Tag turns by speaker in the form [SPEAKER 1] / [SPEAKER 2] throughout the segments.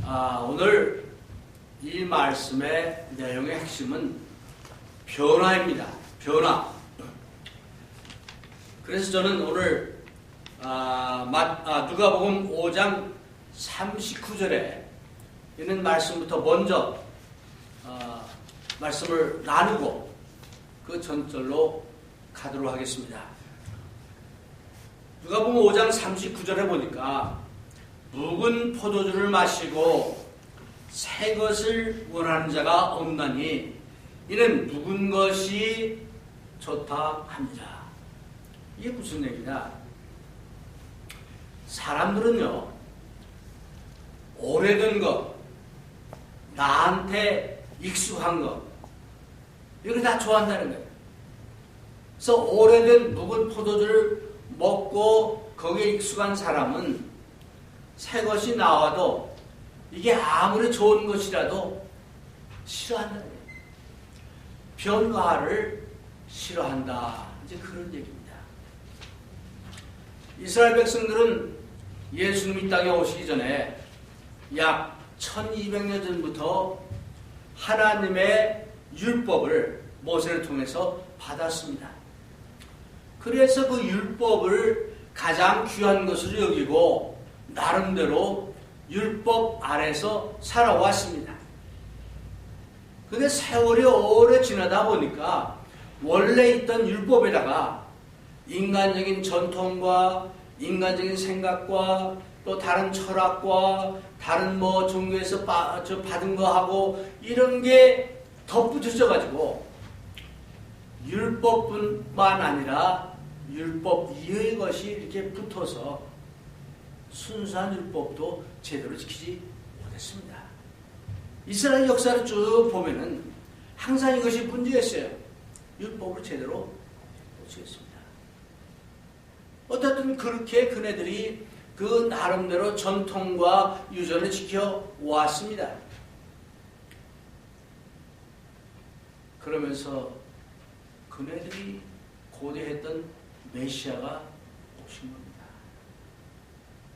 [SPEAKER 1] 오늘 이 말씀의 내용의 핵심은 변화입니다. 변화. 그래서 저는 오늘 누가복음 5장 39절에 있는 말씀부터 먼저 말씀을 나누고 그 전절로 가도록 하겠습니다. 누가복음 5장 39절에 보니까 묵은 포도주를 마시고 새 것을 원하는 자가 없나니 이는 묵은 것이 좋다 합니다. 이게 무슨 얘기냐? 사람들은요, 오래된 것, 나한테 익숙한 것, 이걸 다 좋아한다는 거예요. 그래서 오래된 묵은 포도주를 먹고 거기에 익숙한 사람은 새 것이 나와도 이게 아무리 좋은 것이라도 싫어한다는 거예요. 변화를 싫어한다. 이제 그런 얘기입니다. 이스라엘 백성들은 예수님이 땅에 오시기 전에 약 1200년 전부터 하나님의 율법을 모세를 통해서 받았습니다. 그래서 그 율법을 가장 귀한 것으로 여기고 나름대로 율법 아래서 살아왔습니다. 근데 세월이 오래 지나다 보니까 원래 있던 율법에다가 인간적인 전통과 인간적인 생각과 또 다른 철학과 다른 종교에서 받은 거하고 이런 게 덧붙여져 가지고 율법뿐만 아니라 율법 이외의 것이 이렇게 붙어서 순수한 율법도 제대로 지키지 못했습니다. 이스라엘 역사를 쭉 보면은 항상 이것이 문제였어요. 율법을 제대로 못 지켰습니다. 어쨌든 그렇게 그네들이 그 나름대로 전통과 유전을 지켜왔습니다. 그러면서 그네들이 고대했던 메시아가 오신 겁니다.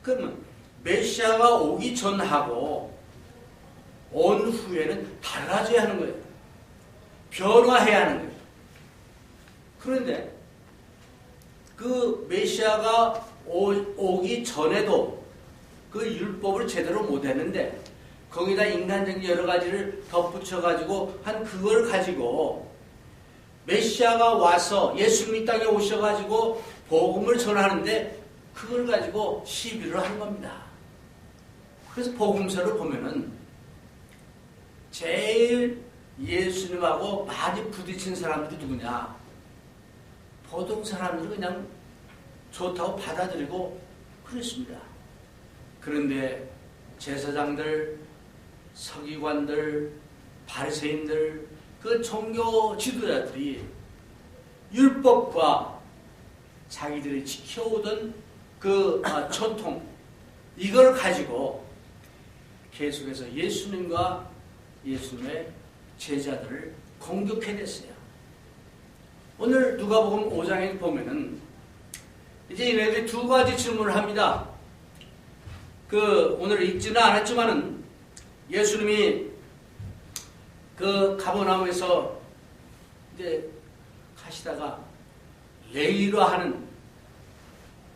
[SPEAKER 1] 그러면 메시아가 오기 전하고 온 후에는 달라져야 하는 거예요. 변화해야 하는 거예요. 그런데 그 메시아가 오기 전에도 그 율법을 제대로 못했는데 거기다 인간적인 여러 가지를 덧붙여가지고 한 그걸 가지고 메시아가 와서 예수님이 땅에 오셔가지고 복음을 전하는데 그걸 가지고 시비를 한 겁니다. 그래서 복음서를 보면은 제일 예수님하고 많이 부딪힌 사람들이 누구냐? 보통 사람들은 그냥 좋다고 받아들이고 그랬습니다. 그런데 제사장들, 서기관들, 바리새인들, 그 종교 지도자들이 율법과 자기들이 지켜오던 그 전통 이걸 가지고 계속해서 예수님과 예수님의 제자들을 공격해냈어요. 오늘 누가복음 5장에 보면은 이제 얘네들이 두 가지 질문을 합니다. 오늘 읽지는 않았지만은 예수님이 그 가버나움에서 이제 가시다가 레위로 하는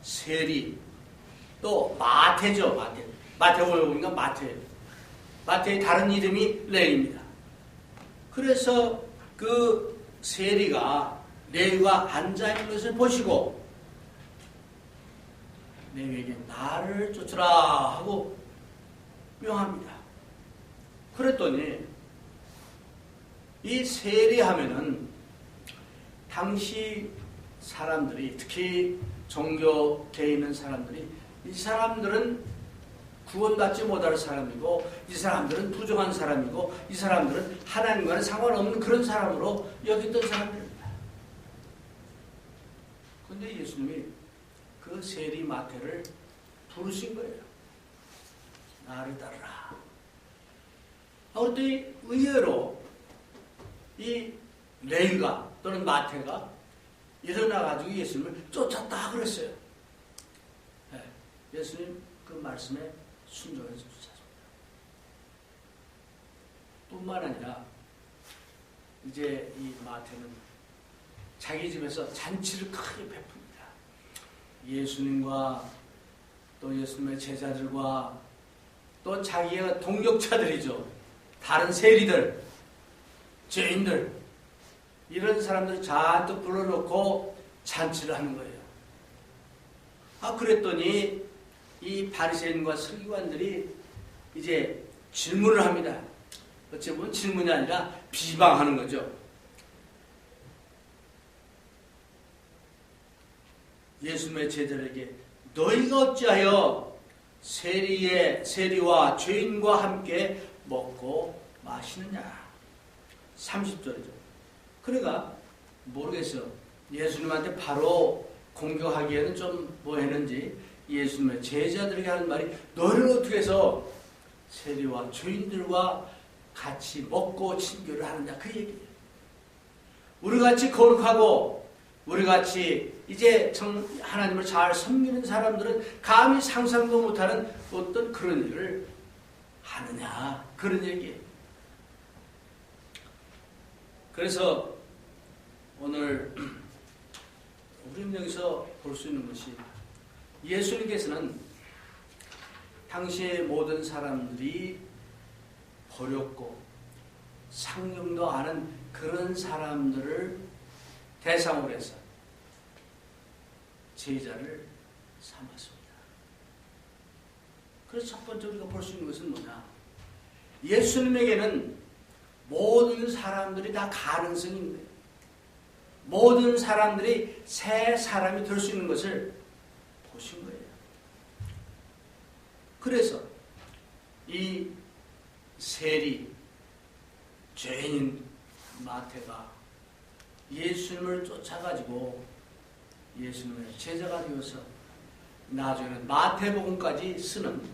[SPEAKER 1] 세리 또 마태죠. 마태복음에 보니까 마태의 다른 이름이 레위입니다. 그래서 그 세리가 레위가 앉아있는 것을 보시고 레위에게 나를 쫓으라 하고 명합니다. 그랬더니 이 세리하면은 당시 사람들이 특히 종교계에 있는 사람들이 이 사람들은 구원받지 못할 사람이고 이 사람들은 부정한 사람이고 이 사람들은 하나님과는 상관없는 그런 사람으로 여겼던 사람들입니다. 그런데 예수님이 그 세리 마태를 부르신 거예요. 나를 따르라. 그랬더니 의외로 이 레위가 또는 마태가 일어나가지고 예수님을 쫓았다 그랬어요. 네, 예수님 그 말씀에 순종해서 쫓았습니다. 뿐만 아니라 이제 이 마태는 자기 집에서 잔치를 크게 베풉니다. 예수님과 또 예수님의 제자들과 또 자기의 동역자들이죠. 다른 세리들, 죄인들, 이런 사람들 잔뜩 불러놓고 잔치를 하는 거예요. 그랬더니 이 바리새인과 서기관들이 이제 질문을 합니다. 어찌 보면 질문이 아니라 비방하는 거죠. 예수님의 제자들에게 너희가 어찌하여 세리와 죄인과 함께 먹고 마시느냐. 30절이죠. 그러니까 모르겠어요. 예수님한테 바로 공격하기에는 좀 뭐 했는지 예수님의 제자들에게 하는 말이 너희를 어떻게 해서 세리와 죄인들과 같이 먹고 친교를 하느냐 그 얘기예요. 우리같이 거룩하고 우리같이 이제 하나님을 잘 섬기는 사람들은 감히 상상도 못하는 어떤 그런 일을 하느냐 그런 얘기예요. 그래서 오늘 우리는 여기서 볼 수 있는 것이 예수님께서는 당시의 모든 사람들이 버렸고 상념도 아는 그런 사람들을 대상으로 해서 제자를 삼았습니다. 그래서 첫 번째 우리가 볼 수 있는 것은 뭐냐? 예수님에게는 모든 사람들이 다 가능성이 있는 거예요. 모든 사람들이 새 사람이 될 수 있는 것을 보신 거예요. 그래서 이 세리, 죄인인 마태가 예수님을 쫓아가지고 예수님의 제자가 되어서 나중에는 마태복음까지 쓰는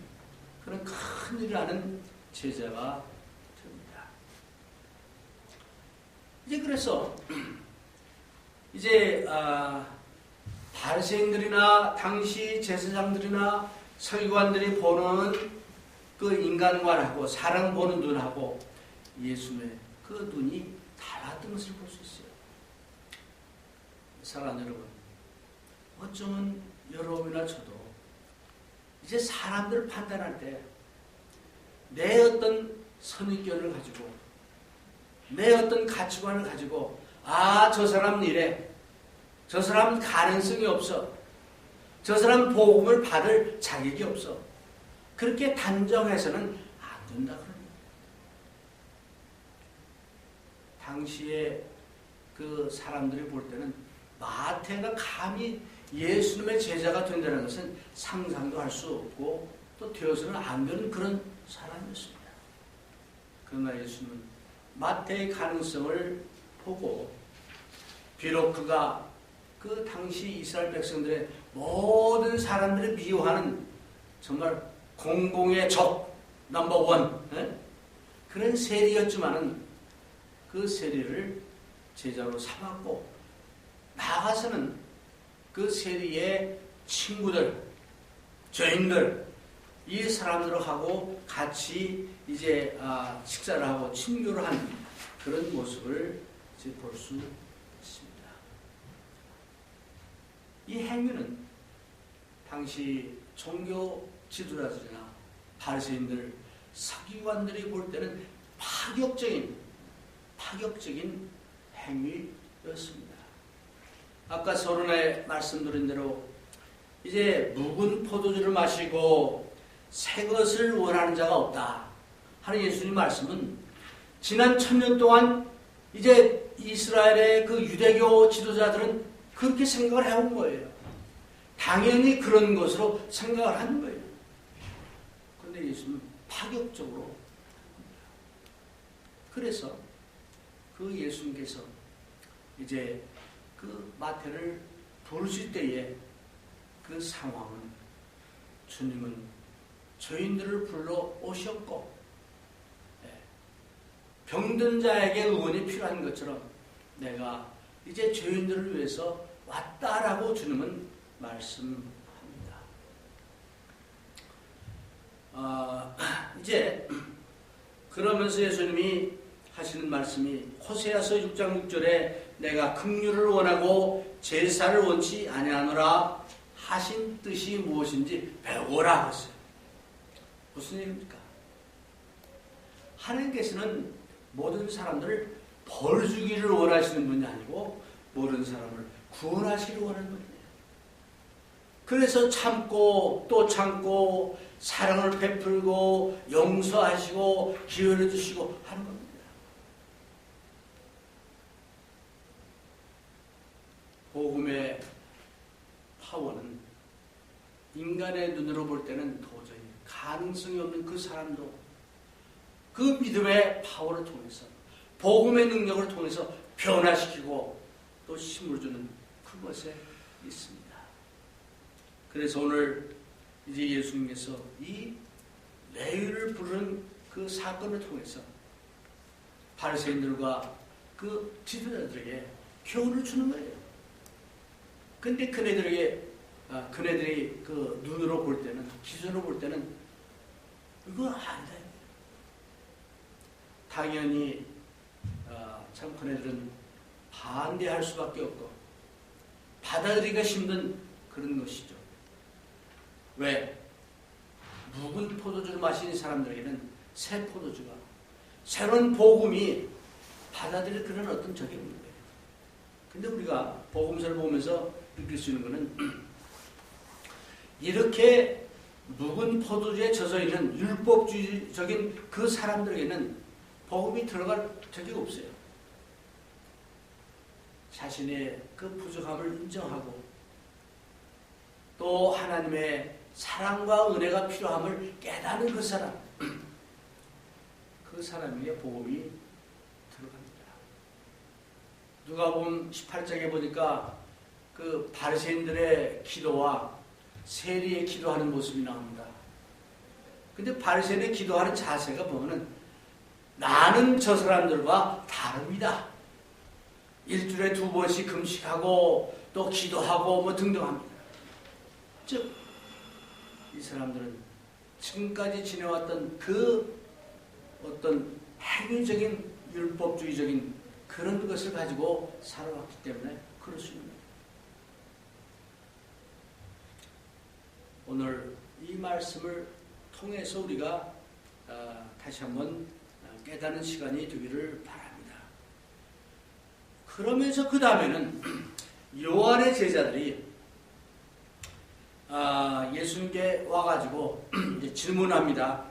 [SPEAKER 1] 그런 큰 일을 하는 제자가 됩니다. 이제 그래서 이제 바리새인들이나 당시 제사장들이나 서기관들이 보는 그 인간관하고 사람 보는 눈하고 예수님의 그 눈이 달랐던 것을 볼 수 있어요. 사랑하는 여러분, 어쩌면 여러분이나 저도 이제 사람들을 판단할 때 내 어떤 선입견을 가지고 내 어떤 가치관을 가지고 저 사람은 이래, 저 사람은 가능성이 없어, 저 사람은 복음을 받을 자격이 없어, 그렇게 단정해서는 안 된다 그러는 거예요. 당시에 그 사람들이 볼 때는 마태가 감히 예수님의 제자가 된다는 것은 상상도 할 수 없고 또 되어서는 안 되는 그런 사람이었습니다. 그러나 예수님은 마태의 가능성을 보고 비록 그가 그 당시 이스라엘 백성들의 모든 사람들을 미워하는 정말 공공의 적 넘버원 그런 세리였지만은 그 세리를 제자로 삼았고 나가서는 그 세리의 친구들, 죄인들, 이 사람들하고 같이 이제 식사를 하고 친교를 하는 그런 모습을 이제 볼 수 있습니다. 이 행위는 당시 종교 지도자들이나 바리새인들, 서기관들이 볼 때는 파격적인 행위였습니다. 아까 서론에 말씀드린 대로 이제 묵은 포도주를 마시고 새 것을 원하는 자가 없다 하는 예수님 말씀은 지난 1000년 동안 이제 이스라엘의 그 유대교 지도자들은 그렇게 생각을 해온 거예요. 당연히 그런 것으로 생각을 하는 거예요. 그런데 예수님은 파격적으로 그래서 그 예수님께서 이제 그 마태를 부르실 때에 그 상황은 주님은 죄인들을 불러 오셨고 병든 자에게 의원이 필요한 것처럼 내가 이제 죄인들을 위해서 왔다라고 주님은 말씀합니다. 이제 그러면서 예수님이 하시는 말씀이 호세아서 6장 6절에 내가 긍휼을 원하고 제사를 원치 아니하노라 하신 뜻이 무엇인지 배우라 하셨어요. 무슨 얘기입니까? 하나님께서는 모든 사람들을 벌 주기를 원하시는 분이 아니고 모든 사람을 구원하시기를 원하는 분이에요. 그래서 참고 또 참고 사랑을 베풀고 용서하시고 기회를 주시고 하는 겁니다. 복음의 파워는 인간의 눈으로 볼 때는 도저히 가능성이 없는 그 사람도 그 믿음의 파워를 통해서 복음의 능력을 통해서 변화시키고 또 힘을 주는 그것에 있습니다. 그래서 오늘 이제 예수님께서 이 레위를 부르는 그 사건을 통해서 바리새인들과 그 지도자들에게 교훈을 주는 거예요. 근데 그네들이 그 눈으로 볼 때는, 기준으로 볼 때는 이건 아니다. 당연히 참 그네들은 반대할 수밖에 없고 받아들이기가 힘든 그런 것이죠. 왜? 묵은 포도주를 마시는 사람들에게는 새 포도주가, 새로운 복음이 받아들일 그런 어떤 적이 없는 거예요. 근데 우리가 복음서를 보면서 느낄 수 있는 것은 이렇게 묵은 포도주에 젖어 있는 율법주의적인 그 사람들에게는 복음이 들어갈 적이 없어요. 자신의 그 부족함을 인정하고 또 하나님의 사랑과 은혜가 필요함을 깨닫는 그 사람, 그 사람에게 복음이 들어갑니다. 누가복음 18장에 보니까 그 바리새인들의 기도와 세리의 기도하는 모습이 나옵니다. 근데 바리새인의 기도하는 자세가 보면은 나는 저 사람들과 다릅니다. 일주일에 2번씩 금식하고 또 기도하고 뭐 등등 합니다. 즉, 이 사람들은 지금까지 지내왔던 그 어떤 행위적인 율법주의적인 그런 것을 가지고 살아왔기 때문에 그럴 수 있는 거예요. 오늘 이 말씀을 통해서 우리가 다시 한번 깨닫는 시간이 되기를 바랍니다. 그러면서 그 다음에는 요한의 제자들이 예수님께 와가지고 이제 질문합니다.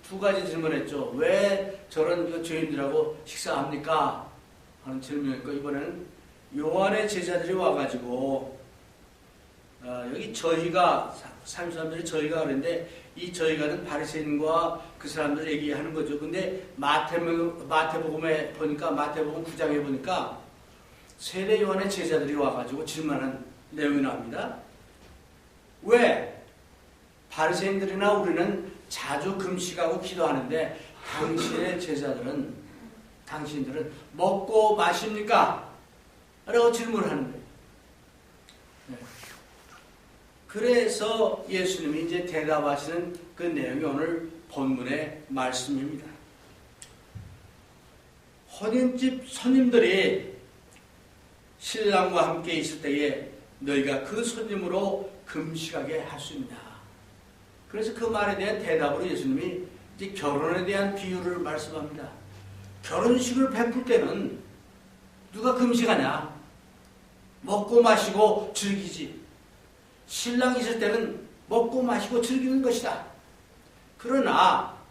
[SPEAKER 1] 2가지 질문했죠. 왜 저런 죄인들하고 식사합니까? 하는 질문이었고, 이번에는 요한의 제자들이 와가지고 여기 저희가 33절에 저희가 그랬는데 이 저희가는 바리새인과 그 사람들 얘기하는 거죠. 근데 마태복음에 보니까 마태복음 9장에 보니까 세례 요한의 제자들이 와가지고 질문하는 내용이 나옵니다. 왜 바리새인들이나 우리는 자주 금식하고 기도하는데 당신들은 먹고 마십니까? 라고 질문하는 거예요. 네. 그래서 예수님이 이제 대답하시는 그 내용이 오늘 본문의 말씀입니다. 혼인집 손님들이 신랑과 함께 있을 때에 너희가 그 손님으로 금식하게 할 수 있느냐. 그래서 그 말에 대한 대답으로 예수님이 이제 결혼에 대한 비유를 말씀합니다. 결혼식을 베풀 때는 누가 금식하냐? 먹고 마시고 즐기지. 신랑이 있을 때는 먹고 마시고 즐기는 것이다. 그러나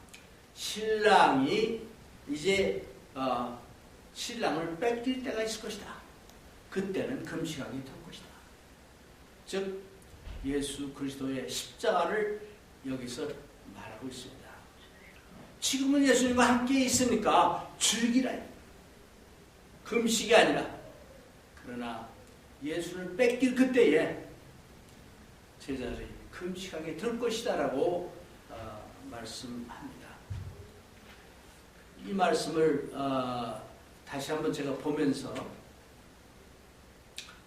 [SPEAKER 1] 신랑이 이제 신랑을 뺏길 때가 있을 것이다. 그때는 금식하게 될 것이다. 즉 예수 그리스도의 십자가를 여기서 말하고 있습니다. 지금은 예수님과 함께 있으니까 즐기라. 금식이 아니라. 그러나 예수를 뺏길 그때에 제자들이 금식하게 될 것이다 라고 말씀합니다. 이 말씀을 다시 한번 제가 보면서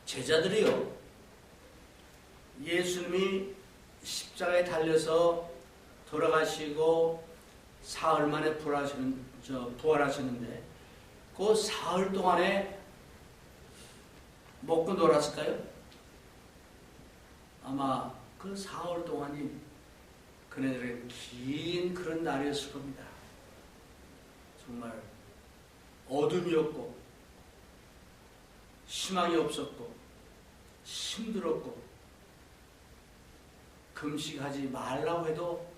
[SPEAKER 1] 제자들이요, 예수님이 십자가에 달려서 돌아가시고 사흘 만에 부활하셨는데 그 사흘 동안에 먹고 놀았을까요? 아마 그 사흘 동안이 그네들에게 긴 그런 날이었을 겁니다. 정말 어둠이었고 희망이 없었고 힘들었고 금식하지 말라고 해도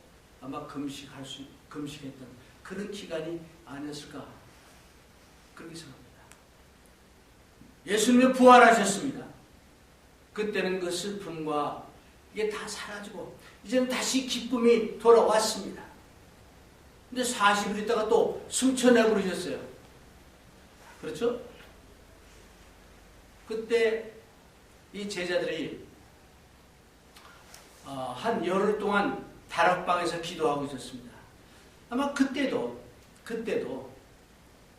[SPEAKER 1] 아마 금식했던 그런 기간이 아니었을까 그렇게 생각합니다. 예수님이 부활하셨습니다. 그때는 그 슬픔과 이게 다 사라지고 이제는 다시 기쁨이 돌아왔습니다. 근데 40일 있다가 또 승천하고 그러셨어요. 그렇죠? 그때 이 제자들이 한 열흘 동안 다락방에서 기도하고 있었습니다. 아마 그때도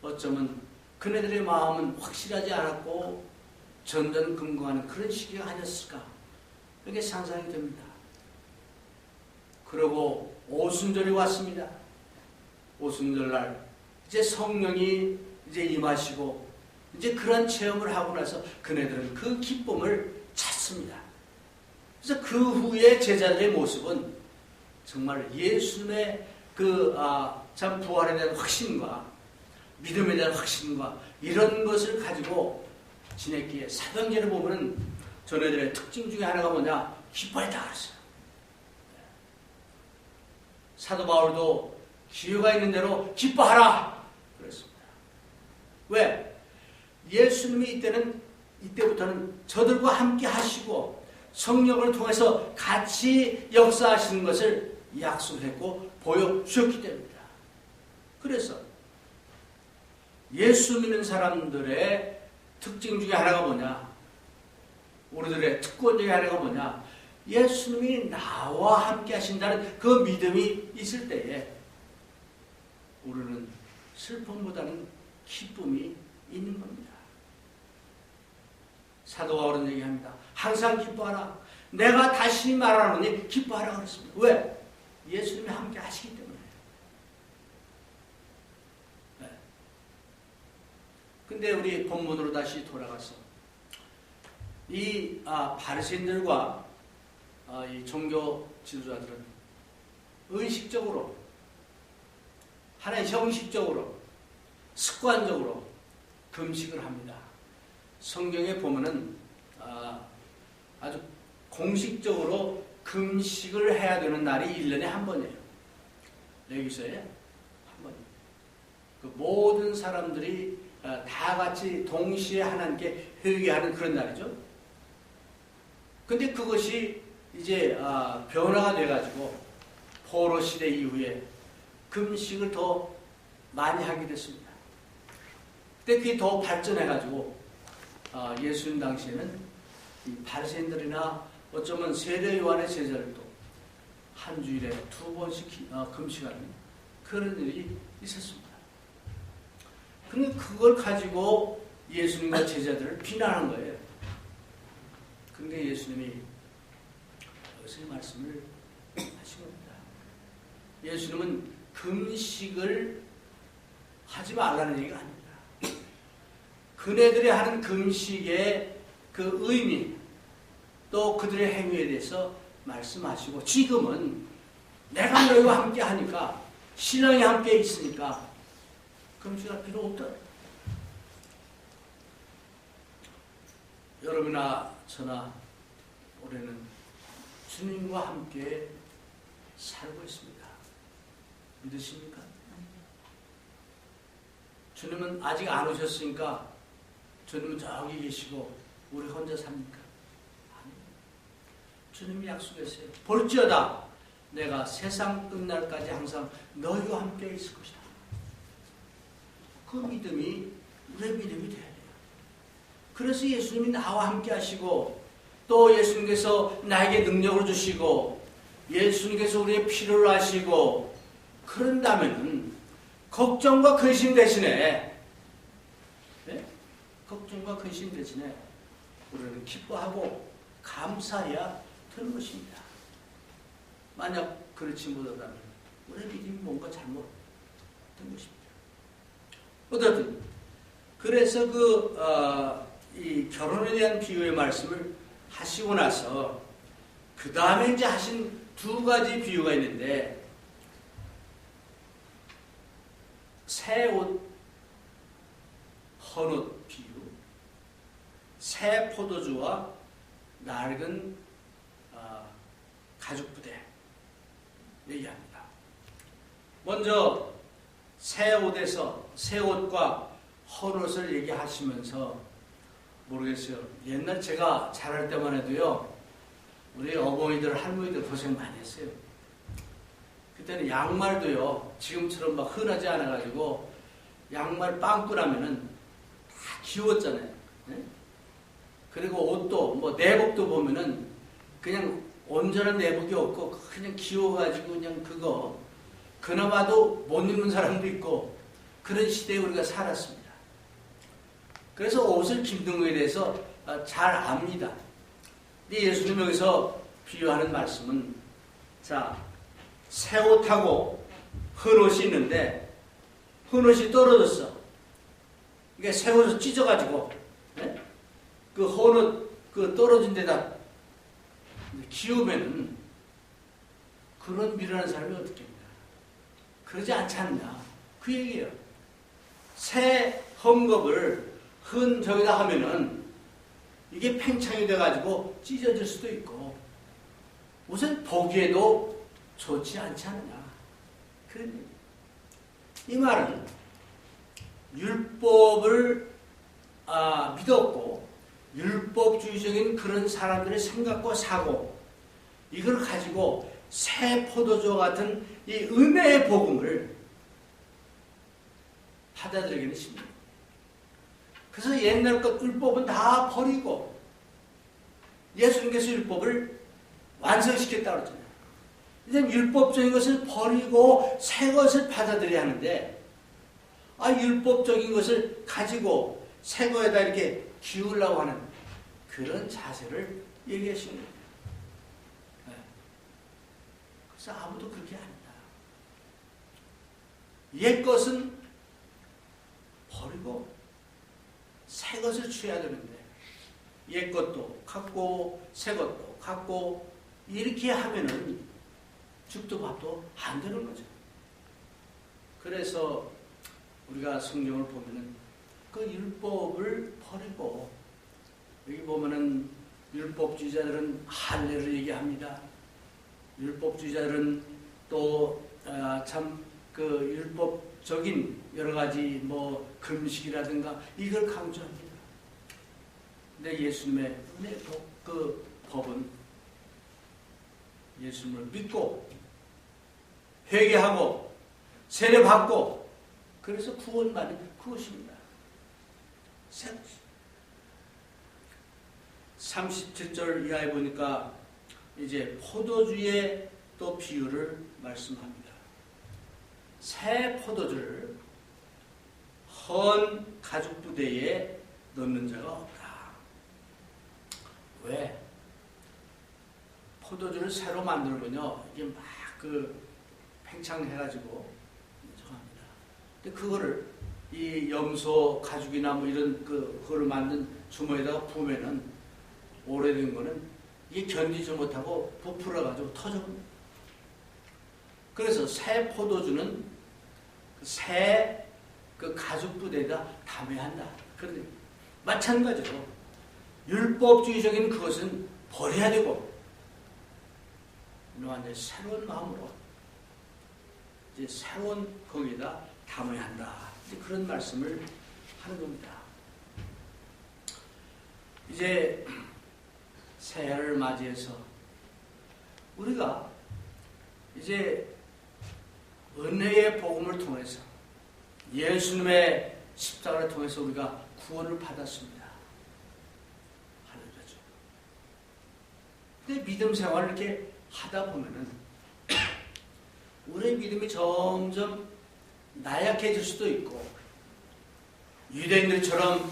[SPEAKER 1] 어쩌면 그네들의 마음은 확실하지 않았고 전전긍긍하는 그런 시기가 아니었을까 그게 상상이 됩니다. 그리고 오순절이 왔습니다. 오순절날 이제 성령이 이제 임하시고 이제 그런 체험을 하고 나서 그네들은 그 기쁨을 찾습니다. 그래서 그 후에 제자들의 모습은 정말 예수님의 참 부활에 대한 확신과 믿음에 대한 확신과 이런 것을 가지고 지냈기에 사도행전을 보면은 저네들의 특징 중에 하나가 뭐냐? 기뻐했다 그랬어요. 사도 바울도 기회가 있는 대로 기뻐하라 그랬습니다. 왜? 예수님이 이때부터는 저들과 함께 하시고 성령을 통해서 같이 역사하시는 것을 약속했고 보여주셨기 때문입니다. 그래서 예수 믿는 사람들의 특징 중에 하나가 뭐냐? 우리들의 특권 중에 하나가 뭐냐? 예수님이 나와 함께 하신다는 그 믿음이 있을 때에 우리는 슬픔보다는 기쁨이 있는 겁니다. 사도 바울은 얘기합니다. 항상 기뻐하라. 내가 다시 말하노니 기뻐하라 그랬습니다. 왜? 예수님이 함께 하시기 때문에. 네. 근데 우리 본문으로 다시 돌아가서 이 바리새인들과 이 종교 지도자들은 의식적으로 하나의 형식적으로 습관적으로 금식을 합니다. 성경에 보면은 아주 공식적으로 금식을 해야 되는 날이 1년에 한 번이에요. 레위기서에 한 번이에요. 그 모든 사람들이 다 같이 동시에 하나님께 회개하는 그런 날이죠. 근데 그것이 이제 변화가 돼가지고 포로 시대 이후에 금식을 더 많이 하게 됐습니다. 근데 그게 더 발전해가지고 예수님 당시에는 이 바리새인들이나 어쩌면 세례 요한의 제자들도 한 주일에 2번씩 금식하는 그런 일이 있었습니다. 그런데 그걸 가지고 예수님과 제자들을 비난한 거예요. 그런데 예수님이 여기서 이 말씀을 하신 겁니다. 예수님은 금식을 하지 말라는 얘기가 아닙니다. 그네들이 하는 금식의 그 의미 또 그들의 행위에 대해서 말씀하시고 지금은 내가 너희와 함께 하니까 신랑이 함께 있으니까 금식할 필요 없다. 여러분이나 저나 올해는 주님과 함께 살고 있습니다. 믿으십니까? 주님은 아직 안 오셨으니까 주님은 저기 계시고 우리 혼자 삽니까? 아니에요. 주님이 약속했어요. 볼지어다 내가 세상 끝날까지 항상 너희와 함께 있을 것이다. 그 믿음이 우리의 믿음이 돼야 돼요. 그래서 예수님이 나와 함께 하시고 또 예수님께서 나에게 능력을 주시고 예수님께서 우리의 필요를 아시고 그런다면 걱정과 근심 대신에 걱정과 근심 대신에 우리는 기뻐하고 감사해야 되는 것입니다. 만약 그렇지 못하다면 우리 믿음이 뭔가 잘못된 것입니다. 어쨌든 그래서 이 결혼에 대한 비유의 말씀을 하시고 나서 그 다음에 이제 하신 두 가지 비유가 있는데 새 옷, 헌 옷 비유, 새 포도주와 낡은 가죽 부대 얘기합니다. 먼저 새 옷과 헌 옷을 얘기하시면서 모르겠어요. 옛날 제가 자랄 때만 해도요, 우리 어머니들, 할머니들 고생 많이 했어요. 그때는 양말도요, 지금처럼 막 흔하지 않아가지고 양말 빵꾸 나면은 다 기웠잖아요. 네? 그리고 옷도 뭐 내복도 보면은 그냥 온전한 내복이 없고 그냥 기워가지고 그냥 그거 그나마도 못 입는 사람도 있고 그런 시대에 우리가 살았습니다. 그래서 옷을 입는 것에 대해서 잘 압니다. 근데 예수님 여기서 비유하는 말씀은 자, 새 옷하고 헌 옷이 있는데 헌 옷이 떨어졌어. 이게 새 옷을 찢어가지고 네? 그 헌 옷 그 떨어진 데다 기우면은 그런 미련한 사람이 어떻게 합니까? 그러지 않지 않나? 그 얘기예요. 새 헝겊을 헌 저기다 하면은 이게 팽창이 돼가지고 찢어질 수도 있고 우선 보기에도 좋지 않지 않느냐. 그런 얘기. 이 말은 율법을 믿었고 율법주의적인 그런 사람들의 생각과 사고 이걸 가지고 새 포도주와 같은 이 은혜의 복음을 받아들이기는 쉽니다. 그래서 옛날 것 율법은 다 버리고 예수님께서 율법을 완성시켰다고 그러잖아요. 이제 율법적인 것을 버리고 새 것을 받아들여야 하는데 율법적인 것을 가지고 새 거에다 이렇게 기우려고 하는 그런 자세를 얘기하시는 거예요. 네. 그래서 아무도 그렇게 안 한다. 옛 것은 버리고 새 것을 취해야 되는데 옛 것도 갖고 새 것도 갖고 이렇게 하면은 죽도 밥도 안 되는 거죠. 그래서 우리가 성경을 보면은 그 율법을 버리고 여기 보면은 율법주의자들은 할례를 얘기합니다. 율법주의자들은 또 참 그 율법적인 여러 가지 뭐 금식이라든가 이걸 강조합니다. 근데 예수님의 은혜 그 법은 예수님을 믿고 회개하고 세례 받고 그래서 구원받은 그것입니다. 37절 이하에 보니까 이제 포도주의 또 비유를 말씀합니다. 새 포도주를 헌 가죽 부대에 넣는 자가 없다. 왜? 포도주를 새로 만들면요, 이게 막 팽창해가지고 저합니다. 근데 그거를 이 염소 가죽이나 뭐 이런 그거를 만든 주머니에다가 부으면은 오래된 거는 이게 견디지 못하고 부풀어가지고 터져버립니다. 그래서 새 포도주는 새 가죽 부대에다 담아야 한다. 그런데 마찬가지로 율법주의적인 그것은 버려야 되고 완전히 새로운 마음으로 이제 새로운 거기에다 담아야 한다. 이제 그런 말씀을 하는 겁니다. 이제 새해를 맞이해서 우리가 이제 은혜의 복음을 통해서 예수님의 십자가를 통해서 우리가 구원을 받았습니다. 하는 거죠. 근데 믿음 생활을 이렇게 하다 보면은 우리의 믿음이 점점 나약해질 수도 있고 유대인들처럼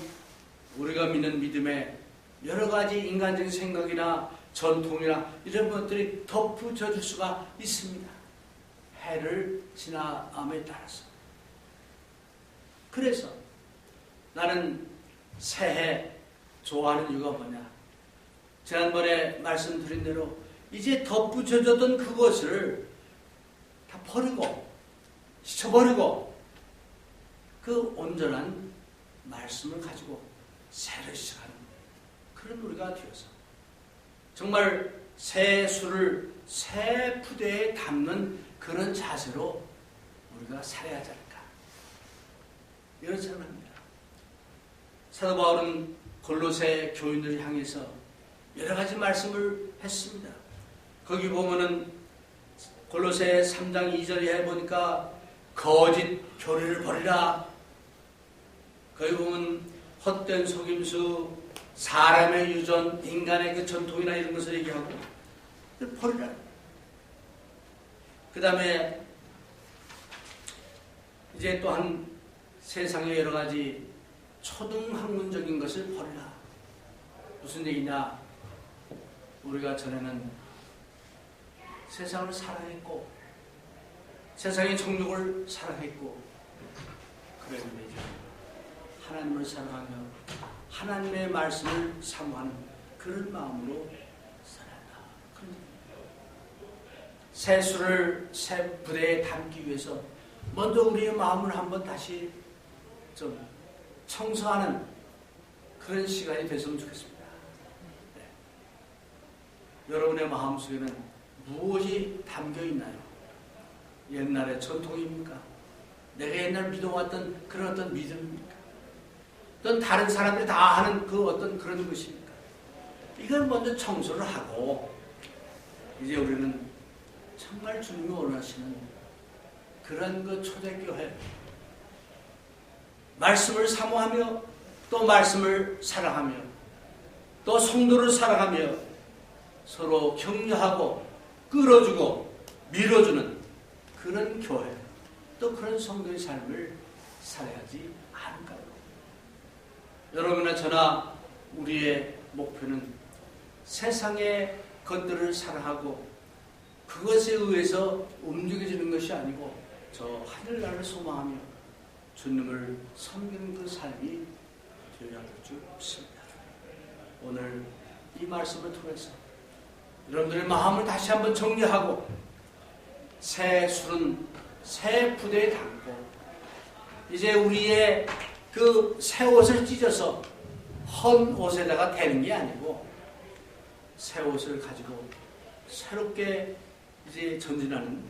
[SPEAKER 1] 우리가 믿는 믿음에 여러 가지 인간적인 생각이나 전통이나 이런 것들이 덧붙여질 수가 있습니다. 해를 지나감에 따라서. 그래서 나는 새해 좋아하는 이유가 뭐냐? 지난번에 말씀드린 대로 이제 덧붙여졌던 그것을 다 버리고 잊혀버리고 그 온전한 말씀을 가지고 새를 시작하는 그런 우리가 되어서 정말 새 술을 새 푸대에 담는 그런 자세로 우리가 살아야 하지 않을까 이런 생각을 합니다. 사도 바울은 골로새 교인들을 향해서 여러 가지 말씀을 했습니다. 거기 보면은 골로새 3장 2절에 보니까 거짓 교리를 버리라. 거기 보면 헛된 속임수, 사람의 유전, 인간의 그 전통이나 이런 것을 얘기하고 버리라. 그 다음에 이제 또한 세상의 여러 가지 초등학문적인 것을 버리라. 무슨 얘기냐? 우리가 전에는 세상을 사랑했고 세상의 정욕을 사랑했고 그랬는데 이제 하나님을 사랑하며 하나님의 말씀을 사모하는 그런 마음으로 살아야 한다. 새 술을 새 부대에 담기 위해서 먼저 우리의 마음을 한번 다시 좀 청소하는 그런 시간이 됐으면 좋겠습니다. 네. 여러분의 마음속에는 무엇이 담겨 있나요? 옛날의 전통입니까? 내가 옛날 믿어왔던 그런 어떤 믿음입니까? 어떤 다른 사람들이 다 하는 그 어떤 그런 것입니까? 이걸 먼저 청소를 하고 이제 우리는 정말 주님이 원하시는 그런 그 초대교회 말씀을 사모하며 또 말씀을 사랑하며 또 성도를 사랑하며 서로 격려하고 끌어주고 밀어주는 그런 교회 또 그런 성도의 삶을 살아야지 않을까요? 여러분이나 저나 우리의 목표는 세상의 것들을 사랑하고 그것에 의해서 움직여지는 것이 아니고 저 하늘나라를 소망하며 주님을 섬기는 그 삶이 되어야 할 줄 믿습니다. 오늘 이 말씀을 통해서 여러분들의 마음을 다시 한번 정리하고 새 술은 새 부대에 담고 이제 우리의 그 새 옷을 찢어서 헌 옷에다가 대는 게 아니고 새 옷을 가지고 새롭게 이제 전진하는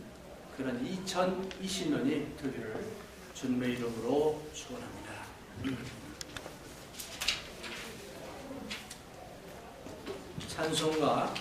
[SPEAKER 1] 그런 2020년이 되기를 주님의 이름으로 축원합니다. 찬송가